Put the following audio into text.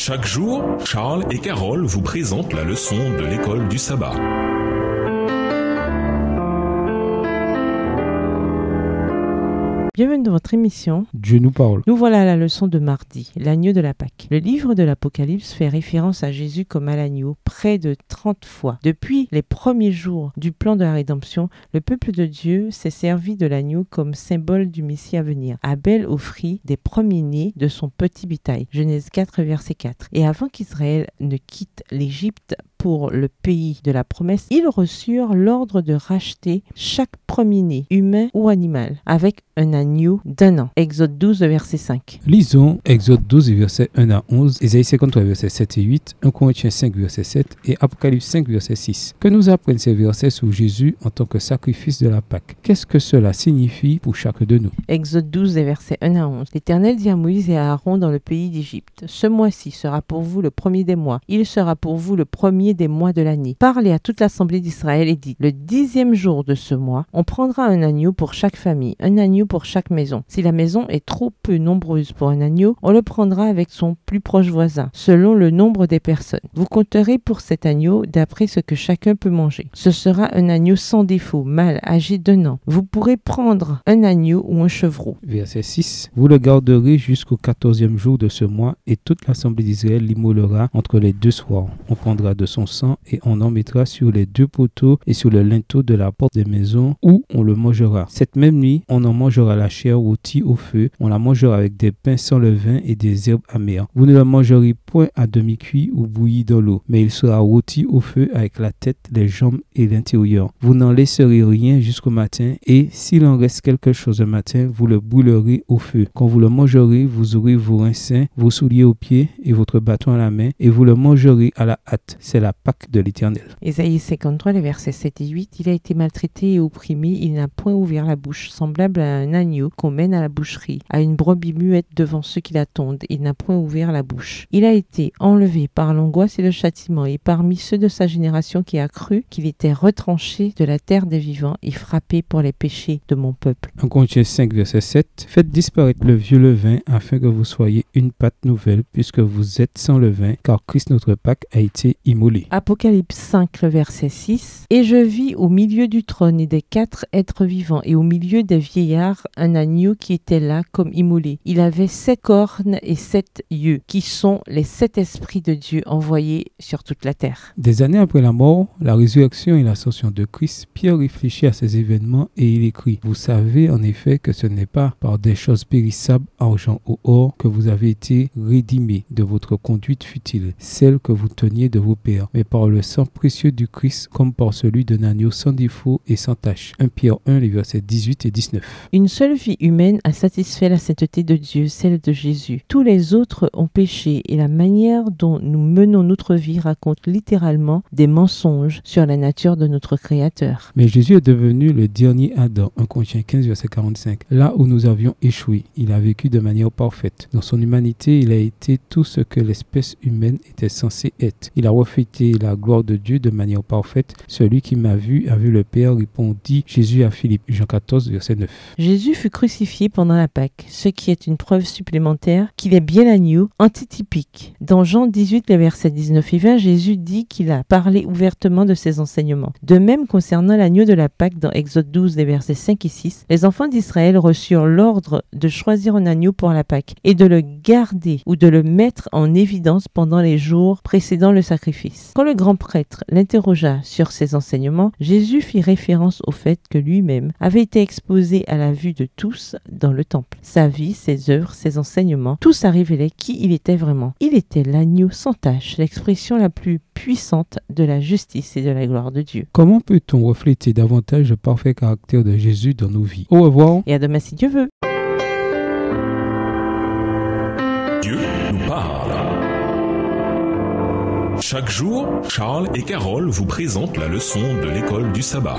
Chaque jour, Charles et Carole vous présentent la leçon de l'école du sabbat. Bienvenue dans votre émission Dieu nous parle. Nous voilà à la leçon de mardi, l'agneau de la Pâque. Le livre de l'Apocalypse fait référence à Jésus comme à l'agneau près de 30 fois. Depuis les premiers jours du plan de la rédemption, le peuple de Dieu s'est servi de l'agneau comme symbole du Messie à venir. Abel offrit des premiers-nés de son petit bétail. Genèse 4, verset 4. Et avant qu'Israël ne quitte l'Égypte pour le pays de la promesse, ils reçurent l'ordre de racheter chaque premier-né, humain ou animal, avec un agneau d'1 an. Exode 12, verset 5. Lisons Exode 12, verset 1 à 11, Ésaïe 53, verset 7 et 8, 1 Corinthiens 5, verset 7 et Apocalypse 5, verset 6. Que nous apprennent ces versets sur Jésus en tant que sacrifice de la Pâque. Qu'est-ce que cela signifie pour chacun de nous? Exode 12, versets 1 à 11. L'Éternel dit à Moïse et à Aaron dans le pays d'Égypte: Ce mois-ci sera pour vous le premier des mois. Il sera pour vous le premier des mois de l'année. Parlez à toute l'assemblée d'Israël et dites: Le 10e jour de ce mois, on prendra un agneau pour chaque famille, un agneau pour chaque maison. Si la maison est trop peu nombreuse pour un agneau, on le prendra avec son plus proche voisin, selon le nombre des personnes. Vous compterez pour cet agneau d'après ce que chacun peut manger. Ce sera un agneau sans défaut, mâle, âgé d'1 an. Vous pourrez prendre un agneau ou un chevreau. Verset 6. Vous le garderez jusqu'au 14e jour de ce mois, et toute l'assemblée d'Israël l'immolera entre les deux soirs. On prendra de son sang et on en mettra sur les deux poteaux et sur le linteau de la porte des maisons où on le mangera. Cette même nuit, on en mangera la chair rôtie au feu. On la mangera avec des pains sans levain et des herbes amères. Vous ne le mangerez point à demi-cuit ou bouilli dans l'eau, mais il sera rôti au feu avec la tête, les jambes et l'intérieur. Vous n'en laisserez rien jusqu'au matin, et s'il en reste quelque chose le matin, vous le brûlerez au feu. Quand vous le mangerez, vous aurez vos reins sains, vos souliers aux pieds et votre bâton à la main, et vous le mangerez à la hâte. C'est la Pâque de l'Éternel. Ésaïe 53, les versets 7 et 8. Il a été maltraité et opprimé, il n'a point ouvert la bouche, semblable à un agneau qu'on mène à la boucherie, à une brebis muette devant ceux qui l'attendent, il n'a point ouvert la bouche. Il a été enlevé par l'angoisse et le châtiment, et parmi ceux de sa génération qui a cru qu'il était retranché de la terre des vivants et frappé pour les péchés de mon peuple. 1 Corinthiens 5, verset 7. Faites disparaître le vieux levain, afin que vous soyez une pâte nouvelle, puisque vous êtes sans levain, car Christ notre Pâque a été immolé. Apocalypse 5, le verset 6. Et je vis au milieu du trône et des 4 êtres vivants, et au milieu des vieillards, un agneau qui était là comme immolé. Il avait 7 cornes et 7 yeux, qui sont les 7 esprits de Dieu envoyés sur toute la terre. Des années après la mort, la résurrection et l'ascension de Christ, Pierre réfléchit à ces événements et il écrit: Vous savez en effet que ce n'est pas par des choses périssables, argent ou or, que vous avez été rédimés de votre conduite futile, celle que vous teniez de vos pères, mais par le sang précieux du Christ, comme par celui d'un agneau sans défaut et sans tache. 1 Pierre 1, les versets 18 et 19. Une seule vie humaine a satisfait la sainteté de Dieu, celle de Jésus. Tous les autres ont péché, et la manière dont nous menons notre vie raconte littéralement des mensonges sur la nature de notre Créateur. Mais Jésus est devenu le dernier Adam. 1 Corinthiens 15, verset 45. Là où nous avions échoué, il a vécu de manière parfaite. Dans son humanité, il a été tout ce que l'espèce humaine était censée être. Il a reflété la gloire de Dieu de manière parfaite. Celui qui m'a vu a vu le Père, répondit Jésus à Philippe. Jean 14, verset 9. Jésus fut crucifié pendant la Pâque, ce qui est une preuve supplémentaire qu'il est bien l'agneau antitypique. Dans Jean 18, les versets 19 et 20, Jésus dit qu'il a parlé ouvertement de ses enseignements. De même, concernant l'agneau de la Pâque, dans Exode 12, les versets 5 et 6, les enfants d'Israël reçurent l'ordre de choisir un agneau pour la Pâque et de le garder ou de le mettre en évidence pendant les jours précédant le sacrifice. Quand le grand prêtre l'interrogea sur ses enseignements, Jésus fit référence au fait que lui-même avait été exposé à la vue de tous dans le temple. Sa vie, ses œuvres, ses enseignements, tout ça révélait qui il était vraiment. Il était l'agneau sans tache, l'expression la plus puissante de la justice et de la gloire de Dieu. Comment peut-on refléter davantage le parfait caractère de Jésus dans nos vies? Au revoir. Et à demain si Dieu veut. Dieu nous parle. Chaque jour, Charles et Carole vous présentent la leçon de l'école du sabbat.